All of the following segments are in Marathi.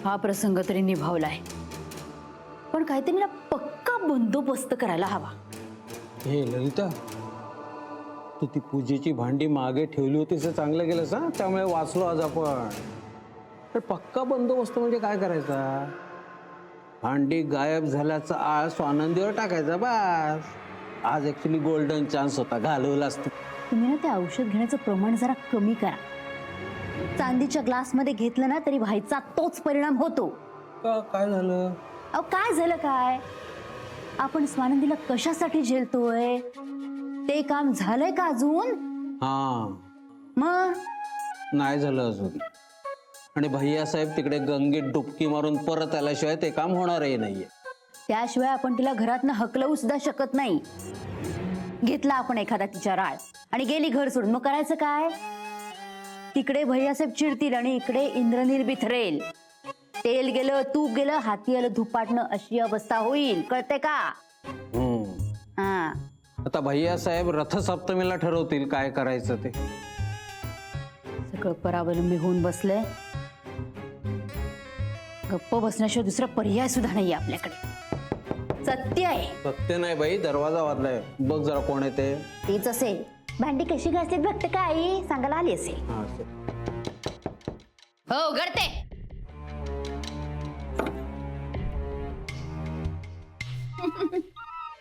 हा प्रसंग तरी निभावलाय, पण काहीतरी ना पक्का बंदोबस्त करायला हवा. हे ललिता, तू ती पूजेची भांडी मागे ठेवली होतीस हे चांगलं केलंस हा, त्यामुळे वाचलो आज आपण. तर पक्का बंदोबस्त म्हणजे काय करायचा? भांडी गायब झाल्याचा आळ स्वानंदीवर टाकायचा बस. आज ऍक्च्युली गोल्डन चान्स होता, घालवलास तू. तुम्ही ना ते औषध घेण्याचं प्रमाण जरा कमी करा. चांदीच्या ग्लासमध्ये घेतलं ना तरी व्हायचा तोच परिणाम होतो. काय झालं? अहो काय झालं काय? आपण स्वानंदीला कशासाठी झेलतोय? ते काम झालंय का अजून? हा, मग नाही झालं अजून. आणि भैया साहेब तिकडे गंगेत डुबकी मारून परत आल्याशिवाय ते काम होणारही नाहीये. त्याशिवाय आपण तिला घरातनं हकलवू सुद्धा शकत नाही. घेतला आपण एखादा तिच्या राळ आणि गेली घर सोडून, मग करायचं काय? तिकडे भैयासाहेब चिडतील आणि इकडे इंद्रनील बिथरेल. तेल गेलं, तूप गेलं, हाती आलं धुपाटणं, अशी अवस्था होईल. कळते का? हा. आता भैया साहेब रथसप्तमीला ठरवतील काय करायचं ते. सगळं परावलंबी होऊन बसलंय. गप्प बसण्याशिवाय दुसरा पर्याय सुद्धा नाहीये आपल्याकडे. सत्य आहे. सत्य नाही बाई, दरवाजा वाजलाय. बघ जरा कोण आहे ते. तेच असेल. भांडी कशी घासतात बघते का आई? सांगायला आली असेल. हा, असेल. हो घडते.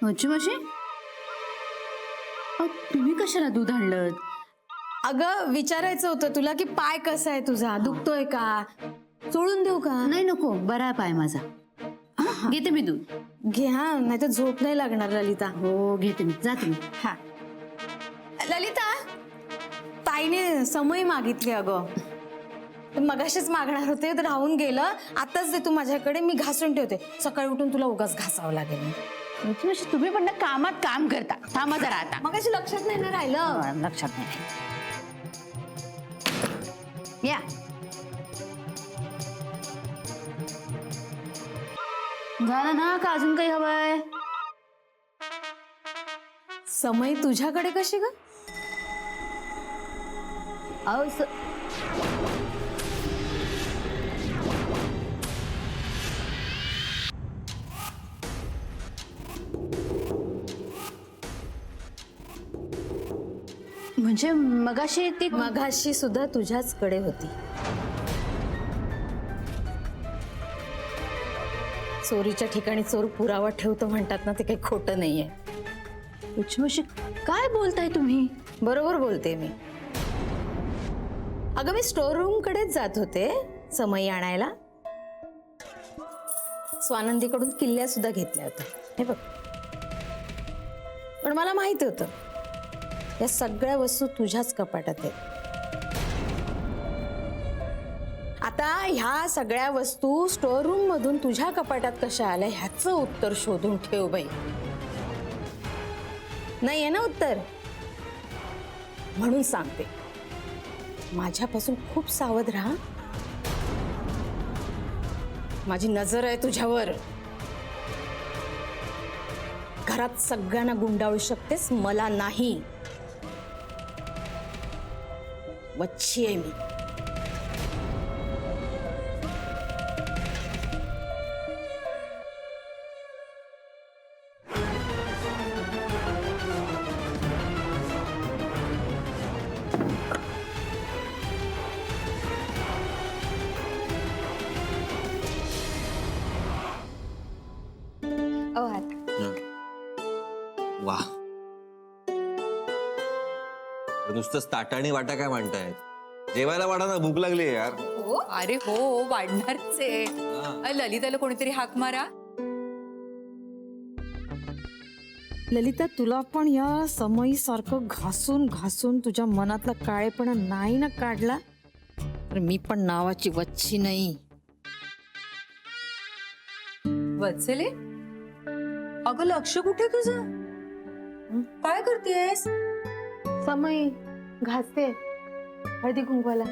मावशी, तुम्ही कशाला दूध आणलं? अगं विचारायचं होतं तुला की पाय कसा आहे तुझा, दुखतोय का, सोडून देऊ का? नाही नको, बरा आहे पाय माझा. घेते मी दूध. घे हा, नाही तर झोप नाही लागणार ललिता. हो घेते मी, जा तुम्ही. हा ललिता, ताईने समय मागितली अगं. मगाशीच मागणार होते तर राहून गेलं. आताच दे तू माझ्याकडे, मी घासून ठेवते. सकाळी उठून तुला उगाच घासावं लागेल. तुम्ही पण ना कामात काम करता. थांबा जरा आता. मगाशी लक्षात नाही ना राहिलं. लक्षात नाही. या झालं ना का अजून काही हवंय? समय तुझ्याकडे कशी ग? अहो म्हणजे मगाशी ती मगाशी सुद्धा तुझ्याच कडे होती. चोरीच्या ठिकाणी चोर पुरावा ठेवतो म्हणतात ना, ते काही खोटं नाहीये. काय बोलताय तुम्ही? बरोबर बोलते मी. अगं मी स्टोर रूम कडेच जात होते समय आणायला. स्वानंदीकडून किल्ल्या सुद्धा घेतल्या होत्या. हे बघ, पण मला माहिती होतं या सगळ्या वस्तू तुझ्याच कपाटात आहेत. आता ह्या सगळ्या वस्तू स्टोर रूम मधून तुझ्या कपाटात कशा आल्या ह्याचं उत्तर शोधून ठेव बाई. नाहीये ना उत्तर? म्हणून सांगते, माझ्यापासून खूप सावध राहा. माझी नजर आहे तुझ्यावर. घरात सगळ्यांना गुंडाळू शकतेस, मला नाही. वच्छी आहे मी. वाह, नुसतं ताटाणी वाटा काय म्हणतायत? जेवायला वाटा ना, भूक लागली आहे यार. हो अरे हो, वाढणारच आहे. ललिताला कोणीतरी हाक मारा. ललिता, तुला पण या समयी सारखं घासून घासून तुझ्या मनातला काळेपणा नाही ना काढला, तर मी पण नावाची वच्छी नाही. वत्सले, अगं लक्ष कुठे तुझं? काय करतेस? समय घासते हळदी कुंकवाला.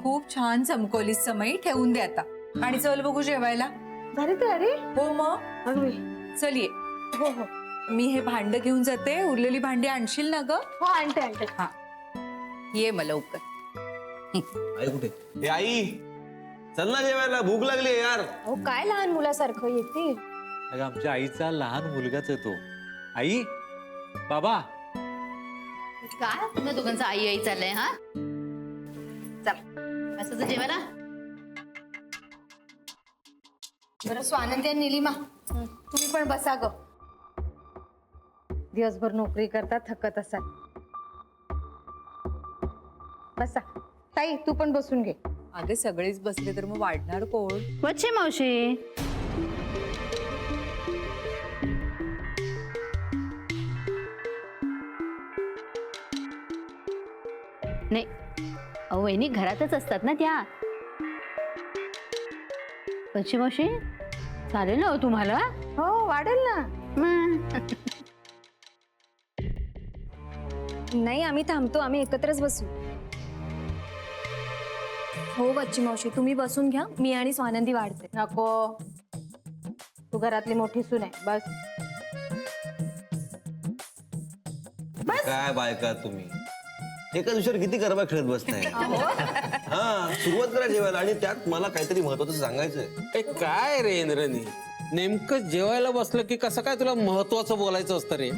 खूप छान चमकोलीस समय. ठेवून दे आता आणि चल बघू जेवायला. झाली तयारी? हो मग. अगदी. चल ये. हो हो मी हे भांड घेऊन जाते. उरलेली भांडी आणशील ना ग? हो, आणते आणते. हा ये मग लवकर. आई कुठे? ए आई, चल ना जेवायला, भूक लागली आहे यार. अहो काय लहान मुलासारखं येतील. अगं आमच्या आईचा लहान मुलगाच आहे तो. आई, बाबा. काय तुम्ही दोघांचं आई आई चाललंय हा? चल असं जेवायला. बरं स्वानंदी आणि निलिमा तुम्ही पण बसा ग. दिवसभर नोकरी करता थकत असाल. बसा. ताई तू पण बसून घे. अगे सगळेच बसले तर मग वाढणार कोण? वच्छे मावशी. नाही अहो वहिनी घरातच असतात ना त्या. वच्छे मावशी चालेल ना हो तुम्हाला? हो वाढेल ना. मग. नाही आम्ही थांबतो, आम्ही एकत्रच बसू. हो बच्ची मावशी तुम्ही बसून घ्या, मी आणि स्वानंदी वाढते. नको तू घरातली मोठी सून आहे. बस काय बायका तुम्ही एका दुसऱ्यावर किती गरबा खेळत बसताय. हा सुरुवात करा जेवायला आणि त्यात मला काहीतरी महत्वाचं सांगायचंय. ए काय रे इंद्रनी, नेमकं जेवायला बसलं की कसं काय तुला महत्वाचं बोलायचं असतं रे?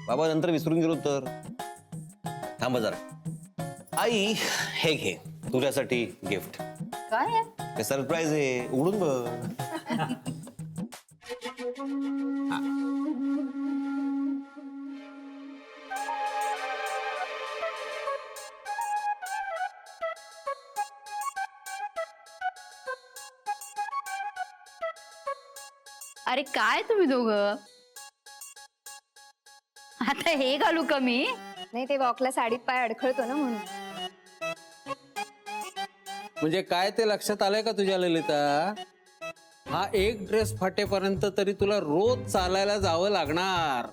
बाबा नंतर विसरून गेलो तर. थांबा जरा. आई हे घे तुझ्यासाठी गिफ्ट. काय आहे? ते सरप्राईज आहे, उघडून बघ. अरे काय तुम्ही दोघं आता हे घालू का मी? नाही ते वॉकला साडीत पाय अडखळतो ना म्हणून. म्हणजे काय ते लक्षात आलंय का तुझ्या ललिता? हा एक ड्रेस फाटेपर्यंत तरी तुला रोज चालायला जावं लागणार.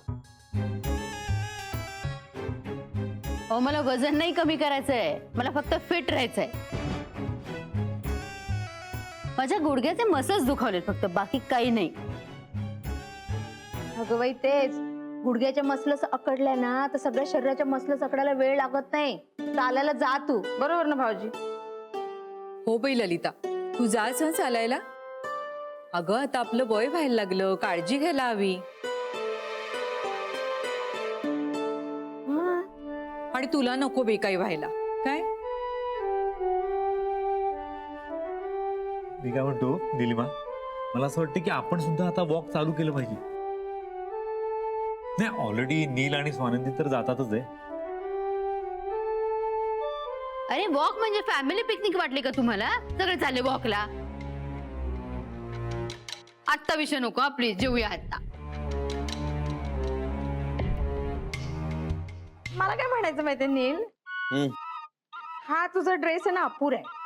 अहो मला वजन नाही कमी करायचंय, मला फक्त फिट राहायचंय. माझ्या गुडघ्याचे मसल्स दुखावलेत फक्त, बाकी काही नाही. अगं बाई तेच गुडघ्याच्या मसलस अकडल्या ना तर सगळ्या शरीराच्या मसलस अकडायला वेळ लागत नाही. चालायला जा तू. बरोबर ना भाऊजी? हो बाई ललिता, तू जाच ना चालायला. अगं आता आपलं वय व्हायला लागलं, काळजी घ्यायला हवी. आणि तुला नको बे काही व्हायला. काय मी काय म्हणतो निलिमा, मला असं वाटतं की आपण सुद्धा आता वॉक चालू केलं पाहिजे. नाही ऑलरेडी नील आणि स्वानंदी तर जातातच आहे. अरे वॉक म्हणजे फॅमिली पिकनिक वाटली का तुम्हाला? सगळे चालले वॉकला. आत्ता विषय नको प्लीज, जेऊया आता. मला काय म्हणायचं माहितीये नील, हा तुझा ड्रेस आहे ना अपुरा आहे.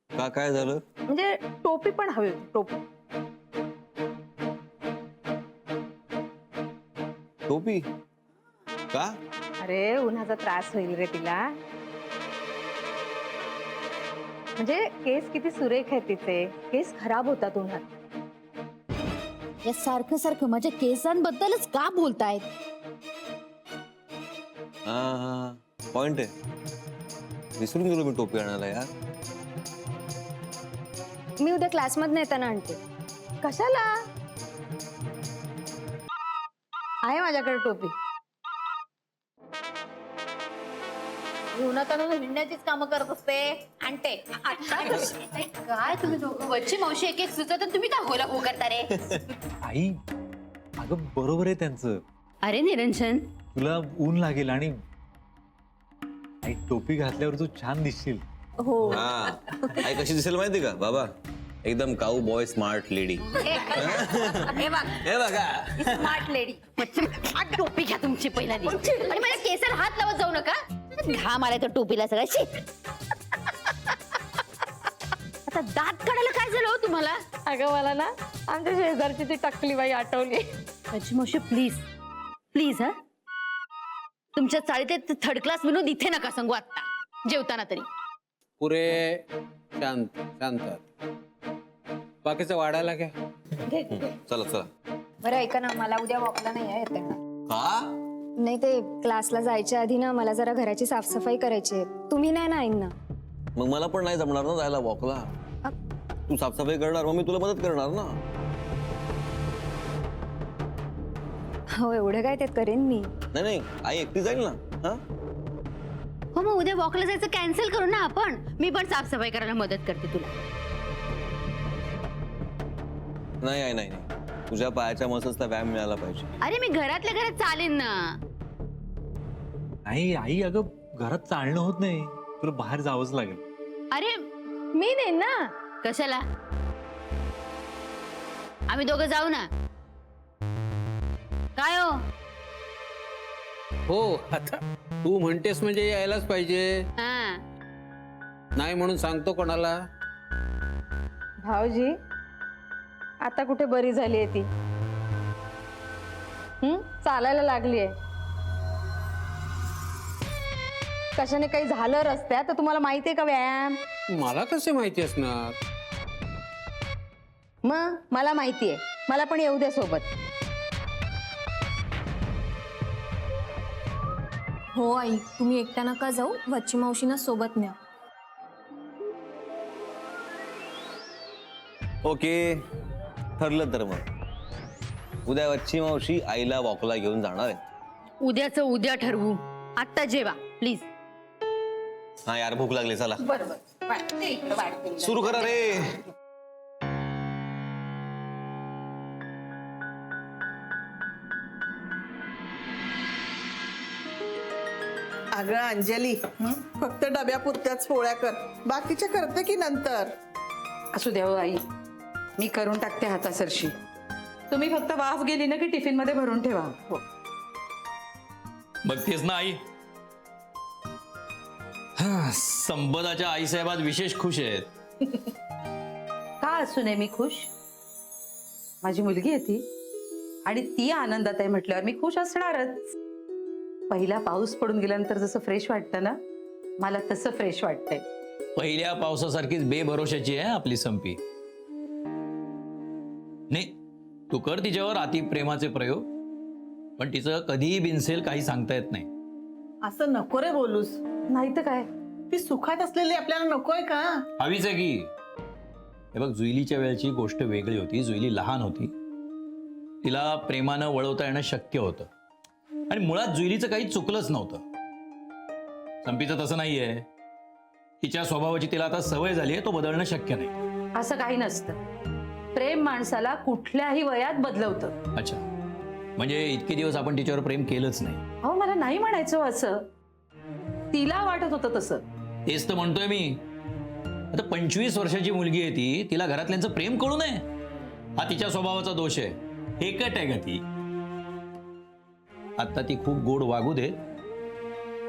का काय झालं? म्हणजे टोपी पण हवी होती. टोपी टोपी का? अरे उन्हाचा त्रास होईल रे तिला. म्हणजे केस किती सुरेख आहे तिचे, केस खराब होतात उन्हात. या सारखं सारखं माझ्या केसांबद्दलच का बोलतायत? हा हा पॉइंट आहे. विसरून गेलो मी टोपी आणायला यार. मी उद्या क्लासमधनं येताना आणते. कशाला? आहे माझ्याकडे टोपी. उन्हात हिंडण्याचीच कामं करत असते. आणते. काय तुम्ही दोघं वच्ची मावशी एक एक सुचत तुम्ही काय होला हो करता रे? आई अगं बरोबर आहे त्यांचं. अरे निरंजन, तुला ऊन लागेल आणि आई टोपी घातल्यावर तू छान दिसशील. हो. हा आई कशी दिसेल माहिती का बाबा? एकदम काऊ बॉय स्मार्ट लेडी. हे बघ हे बघा स्मार्ट लेडी. टोपी घ्या तुमची पहिला आणि माझ्या केसाला हात लावत जाऊ नका. घाम आलाय तर टोपीला सगळ्या. शी. आता दात काढायला काय झालं हो तुम्हाला? अगं मला ना आमच्या शेजारची ती टकली बाई आठवली. वच्ची मावशी प्लीज प्लीज हा, तुमच्या चाळीत थर्ड क्लास विनोद इथे नका सांगू आता जेवताना तरी. पुरे शांत शांत. बाकीचं वाढायला घ्या. चला चला. बरं ऐका ना, मला उद्या वॉकला नाही आहे येते ना. का? नाही ते क्लासला जायच्या आधी ना मला जरा घराची साफसफाई करायची आहे. तुम्ही नाही ना आईंना. मग मला पण नाही जमणार ना जायला वॉकला. तू साफसफाई करणार, मग मी तुला मदत करणार ना. हो एवढं काय ते करेन मी. नाही नाही, आई एकटी जाईल ना. हा हो मग उद्या वॉकला जायचं कॅन्सल करू ना आपण. मी पण साफसफाई करायला मदत करते तुला. नाही आई नाही नाही, तुझ्या पायाच्या मसचा व्यायाम मिळाला पाहिजे. अरे मी घरातल्या घरात चालेन ना. नाही आई, अगं घरात चालणं होत नाही, तुला बाहेर जावंच लागेल. अरे मी देईन ना. कशाला? आम्ही दोघं जाऊ ना. काय हो? हो, आता तू म्हणतेस म्हणजे यायलाच पाहिजे. हा. नाही म्हणून सांगतो कोणाला? भाऊजी आता कुठे बरी झाली आहे ती. चालायला लागली आहे. कशाने काही झालं रस्त्यात तर तुम्हाला माहिती आहे का व्यायाम? मला कसे माहिती असणार? मग मला माहिती आहे. मला पण येऊ द्या सोबत. हो आई तुम्ही एकट्या नका जाऊ, वच्ची मावशींना सोबत न्या. ओके, ठरलं तर मग उद्या वच्ची मावशी आईला वॉकला घेऊन जाणार आहे. उद्याचं उद्या ठरवू. आत्ता जेवा प्लीज. हा यार, भूक लागली, चला बरोबर सुरू करा रे. अगं अंजली, फक्त डब्यापुरत्याच पोळ्या कर, बाकीच्या करते की नंतर. असू द्या हो आई, मी करून टाकते हातासरशी. तुम्ही फक्त वाफ गेली ना की टिफिन मध्ये भरून ठेवा. हो. बघतेस ना आई, संपदाच्या आईसाहेब आज विशेष खुश आहेत. का असू नये मी खुश? माझी मुलगी आहे ती, आणि ती आनंदात आहे म्हटल्यावर मी खुश असणारच. पहिला पाऊस पडून गेल्यानंतर जसं फ्रेश वाटतं ना, मला तसं फ्रेश वाटतंय. पहिल्या पावसासारखीच बेभरोशाची आहे आपली संपी. नाही, तू कर तिच्यावर अति प्रेमाचे प्रयोग, पण तिचं कधीही बिनसेल काही सांगता येत नाही. असं नको रे बोलूस. नाही तर काय, ती सुखात असलेली आपल्याला नकोय का? हवीच आहे की. हे बघ, जुईलीच्या वेळची गोष्ट वेगळी होती. जुईली लहान होती, तिला प्रेमानं वळवता येणं शक्य होतं, आणि मुळात जुईलीचं काही चुकलंच नव्हतं. संपीचं तसं नाहीये. तिच्या स्वभावाची तिला आता सवय झाली आहे, तो बदलणं शक्य नाही. असं काही नसतं. प्रेम माणसाला कुठल्याही वयात बदलवतं. अच्छा, म्हणजे इतके दिवस आपण तिच्यावर प्रेम केलंच नाही. अहो मला नाही म्हणायचं असं, तिला वाटत होतं तसं. तेच तर म्हणतोय मी. आता 25 वर्षाची मुलगी आहे ती, तिला घरातल्यांचं प्रेम कळू नये हा तिच्या स्वभावाचा दोष आहे. हेकट आहे का ती? आता ती खूप गोड वागू दे.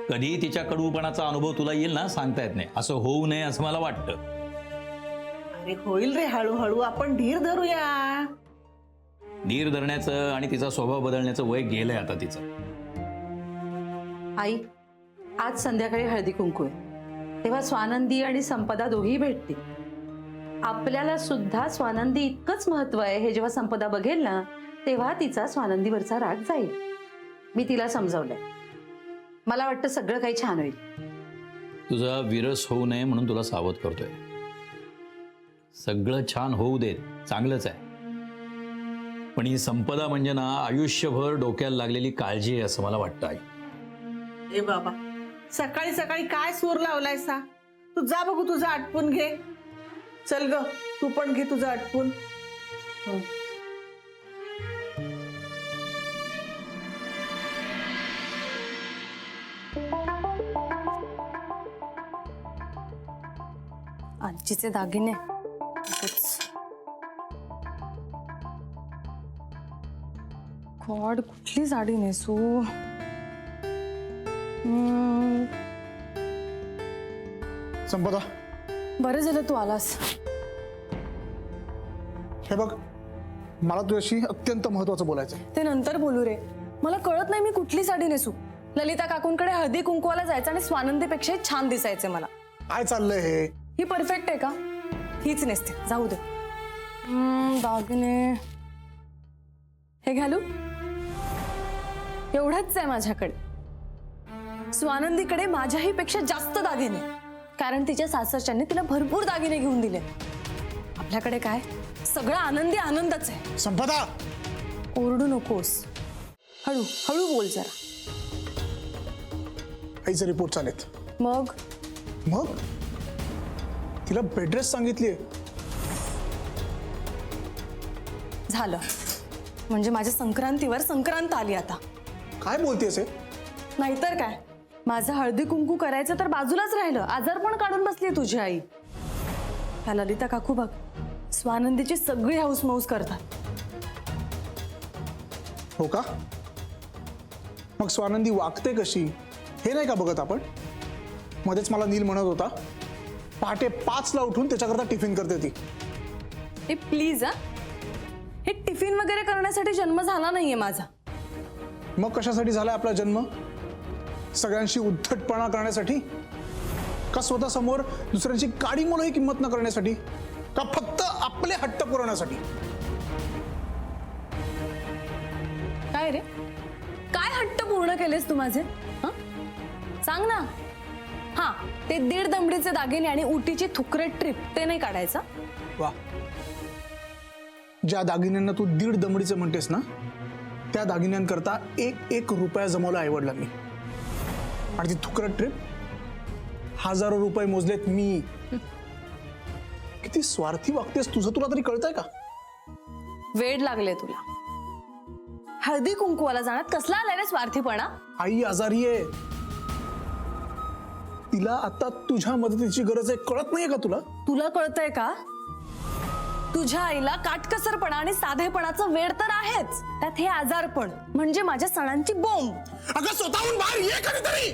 कधी तिच्या कडूपणाचा अनुभव तुला येईल ना, सांगता येत नाही. असं होऊ नये असं मला वाटतं. अरे होईल रे, हळूहळू आपण धीर धरूया. धीर धरण्याचं आणि तिचा स्वभाव बदलण्याचं वय गेलंय आता तिचं. आई, आज संध्याकाळी हळदी कुंकू आहे, तेव्हा स्वानंदी आणि संपदा दोघी भेटतील. आपल्याला सुद्धा स्वानंदी इतकंच महत्व आहे हे जेव्हा संपदा बघेल ना, तेव्हा तिचा स्वानंदीवरचा राग जाईल. मी तिला समजावलंय. मला वाटतं सगळं काही छान होईल. तुझा विरस होऊ नये म्हणून तुला सावध करतोय. सगळं छान होऊ देत, चांगलंच आहे. पण ही संपदा म्हणजे ना, आयुष्यभर डोक्याला लागलेली काळजी आहे असं मला वाटतं. आई, ए बाबा, सकाळी सकाळी काय सूर लावलायसा? तू जा बघू, तुझं आटपून घे. चल ग, तू पण घे तुझं आटपून. आजीचे दागिने गॉड, कुठली साडी नेसू? संपदा, बरं झालं तू आलास. हे बघ, मला तुझ्याशी अत्यंत महत्वाचं बोलायचं आहे. ते नंतर बोलू रे. मला कळत नाही मी कुठली साडी नेसू. ललिता काकूंकडे हळदी कुंकवाला जायचं आणि स्वानंदीपेक्षा छान दिसायचे मला. काय चाललंय हे? ही परफेक्ट आहे का? हीच नेसते, जाऊ दे. दागिने हे घालू? एवढंच आहे माझ्याकडे. स्वानंदीकडे माझ्याही पेक्षा जास्त दागिने, कारण तिच्या सासरच्यांनी तिला भरपूर दागिने घेऊन दिले. आपल्याकडे काय, सगळं आनंदी आनंदच आहे. संपदा, ओरडू नकोस, हळू हळू बोल जरा. आईचे रिपोर्ट चालेत. मग मग तिला बेड रेस्ट सांगितलीये. झालं, म्हणजे माझ्या संक्रांतीवर संक्रांत आली आता. काय बोलतेस हे? नाहीतर काय, माझं हळदी कुंकू करायचं तर बाजूलाच राहिलं, आजार पण काढून बसली तुझी आई. त्या ललिता काकू बघ, स्वानंदीची सगळी हौसमौस करतात. हो का? मग स्वानंदी वागते कशी हे नाही का बघत आपण? मध्येच मला नील म्हणत होता पहाटे 5ला उठून त्याच्याकरता टिफिन करते ती. हे प्लीज हा, हे टिफिन वगैरे करण्यासाठी जन्म झाला नाहीये माझा. मग कशासाठी झालाय आपला जन्म? सगळ्यांशी उद्धटपणा करण्यासाठी? का स्वतः समोर दुसऱ्यांची काडी मुलंही किंमत न करण्यासाठी? का फक्त आपले हट्ट पुरवण्यासाठी? काय रे, काय हट्ट पूर्ण केलेस तू माझे? हं? सांग ना. हा, ते 1.5 दमडीचे दागिने आणि उटीची थुकरेट ट्रिप ते नाही काढायचा? वा, ज्या दागिन्यांना तू 1.5 दमडीचे म्हणतेस ना, त्या दागिन्यांकरता 1 रुपया जमवला आईवडिलांनी. आणि ती थुकरट ट्रिप हजारो रुपये मोजलेत मी. किती स्वार्थी वागतेस, तुझं तुला तरी कळतंय का? वेड लागले तुला. हळदी कुंकवाला जाण्यात कसला आलाय रे स्वार्थीपणा? आई आजारी आहे, तिला आता तुझ्या मदतीची गरज आहे. कळत नाहीये का तुला? तुला कळतंय का? तुझ्या आईला काटकसरपणा आणि साधेपणाचं वेड तर आहेच, त्यात हे आजारपण म्हणजे माझ्या सणांची बोंब. अगं स्वतःहून बाहेर ये कधीतरी.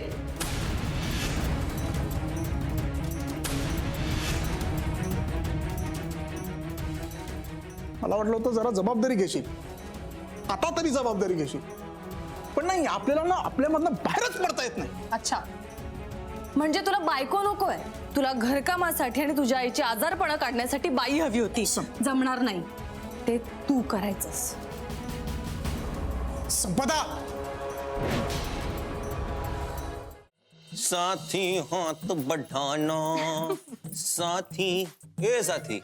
मला वाटलं होतं जरा जबाबदारी घेशील, आता तरी जबाबदारी घेशील, पण नाही. आपल्याला ना आपल्यामधनं बाहेरच पडता येत नाही. अच्छा, म्हणजे तुला बायको नकोय, तुला घरकामासाठी आणि तुझ्या आईची आजारपणा काढण्यासाठी बाई हवी होती. जमणार नाही, ते तू करायचंस. संपदा, साथी हात बढ़ाना साथी. ए साथी,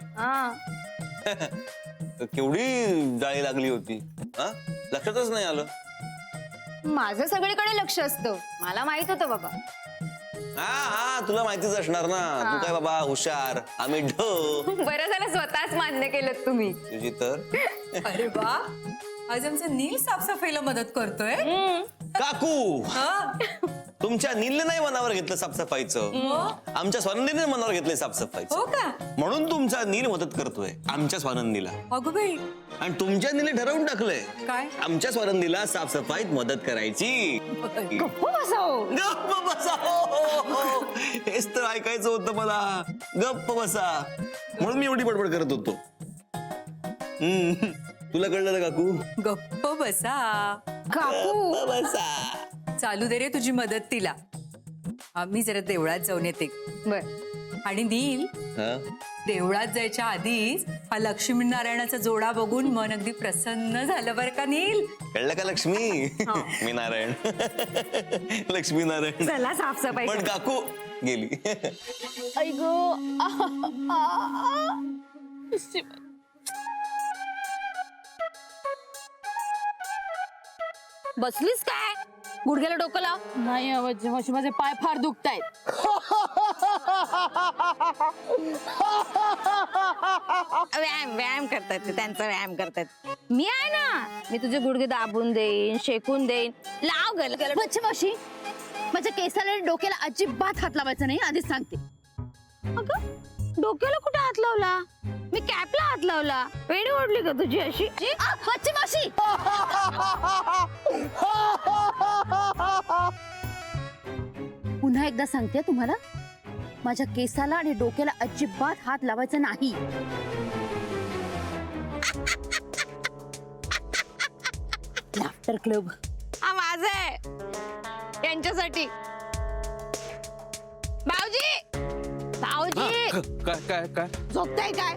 केवढी जाळी लागली होती हा? लक्षातच नाही आलं. माझं सगळीकडे लक्ष असतं, मला माहित होतं बाबा. हा, तुला माहितीच असणार ना. तू काय बाबा हुशार, आम्ही बरं झालं स्वतःच मान्य केलं तुम्ही. तुझी तर अरे वा, आज आमचं नील साफसफाईला मदत करतोय. काकू, तुमच्या नीलने नाही मनावर घेतलं साफसफाईचं, आमच्या स्वानंदीने मनावर घेतलंय साफसफाईचं. हो का? म्हणून तुमचा नील मदत करतोय आमच्या स्वानंदीला. अगं बाई, आणि तुमच्या नीले ठरवून टाकलंय काय? आमच्या स्वानंदीला साफसफाईत मदत करायची. गप्प बसाव. गप्प बसा. हेच तर ऐकायचं होतं मला. गप्प बसा, म्हणून मी एवढी बडबड करत होतो. तुला कळलं ना काकू? गप्प बसा. काकू, गप्प बसा. चालू दे रे तुझी मदत तिला. आम्ही जरा देवळात जाऊन येते. बर. आणि नील, हा? देवळात जायच्या आधीच हा लक्ष्मीनारायणाचा जोडा बघून मन अगदी प्रसन्न झालं बरं का नील? कळलं का लक्ष्मी? मी नारायण. लक्ष्मी नारायण. चला साफसफाई. पण काकू गेली. आई गो. बसलीस काय? गुडघ्याला डोकं लाव. नाही आवाज, माझे पाय फार दुखतायत. व्यायाम करतात ते, त्यांचा व्यायाम करतात. मी आहे ना, मी तुझे गुडघे दाबून देईन, शेकून देईन. लाव गेलं मावशी, माझ्या केसाला आणि डोक्याला अजिबात हात लावायचा नाही, आधीच सांगते. अगं, डोक्याला कुठे हात लावला? मी कॅपला हात लावला. वेडी ओढली का तुझी अशी? बच्ची मावशी, पुन्हा एकदा सांगते तुम्हाला, माझ्या केसाला आणि डोक्याला अजिबात हात लावायचा नाही. लाफ्टर क्लब हा माझा आहे, यांच्यासाठी. भाऊजी, भाऊजी, काय काय झोपताय काय?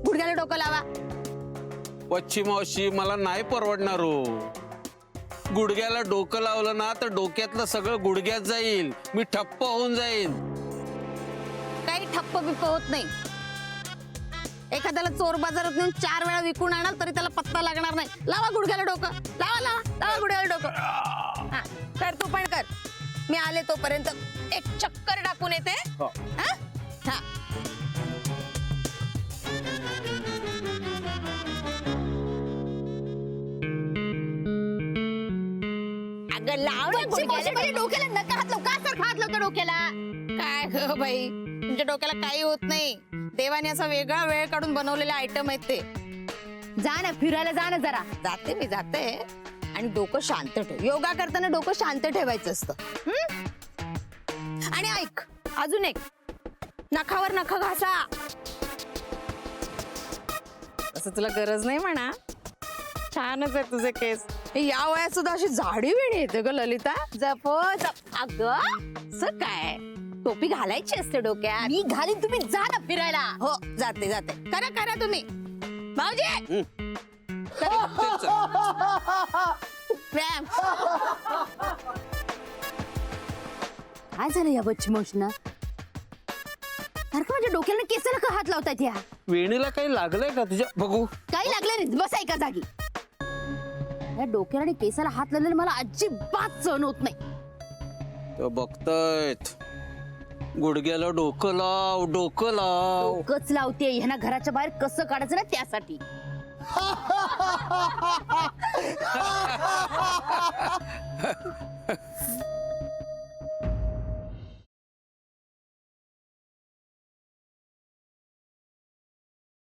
गुडघ्याला डोकं लावा. पश्चिम मावशी, मला नाही परवडणार हो. गुडघ्याला डोकं लावलं ना तर डोक्यातलं सगळं गुडघ्यात जाईल, मी ठप्प होऊन जाईन. काही ठप्प बिप्प होत नाही. एखाद्याला चोर बाजारात नेऊन 4 वेळा विकून आणाल तरी त्याला पत्ता लागणार नाही. लावा गुडघ्याला डोकं, लावा गुडघ्याला डोकं. हा, कर तू पण कर. मी आले तोपर्यंत एक चक्कर टाकून येते. हा? हा. अगं लाव ना गुडघ्याला डोक्याला. नका हात लावू. का सर हात लावतो डोक्याला? काय ग बाई, तुमच्या डोक्याला काही होत नाही. देवाने असा वेगळा वेळ काढून बनवलेले आयटम आहेत ते. जा ना फिरायला, जा ना जरा. जाते मी जाते. आणि डोकं शांत ठेव. योगा करताना डोकं शांत ठेवायचं असतं. आणि ऐक, अजून एक, नखावर नख घासा. असं तुला गरज नाही म्हणा, छानच आहे तुझे केस. या वयात सुद्धा अशी झाडी वेळी येते ग ललिता. जप जप. अगं असं काय, टोपी घालायची असते डोक्यात. मी घालीन, तुम्ही जा ना फिरायला. हो जाते जाते. करा करा तुम्ही. भाऊजी व्यायाम. काय झालं या बच्ची मावशींना? सारखं माझ्या डोक्याला केसाला का हात लावतायत या? वेणीला काही लागलंय का तुझ्या? बघू. काही लागले नाही, बसा एका जागी. या डोक्याला आणि केसाला हात लावलेला मला अजिबात सहन होत नाही. तो बघतायत. गुडघ्याला डोकं लाव, डोकं लाव. डोकंच लावते. ह्यांना घराच्या बाहेर कसं काढायचं ना त्यासाठी.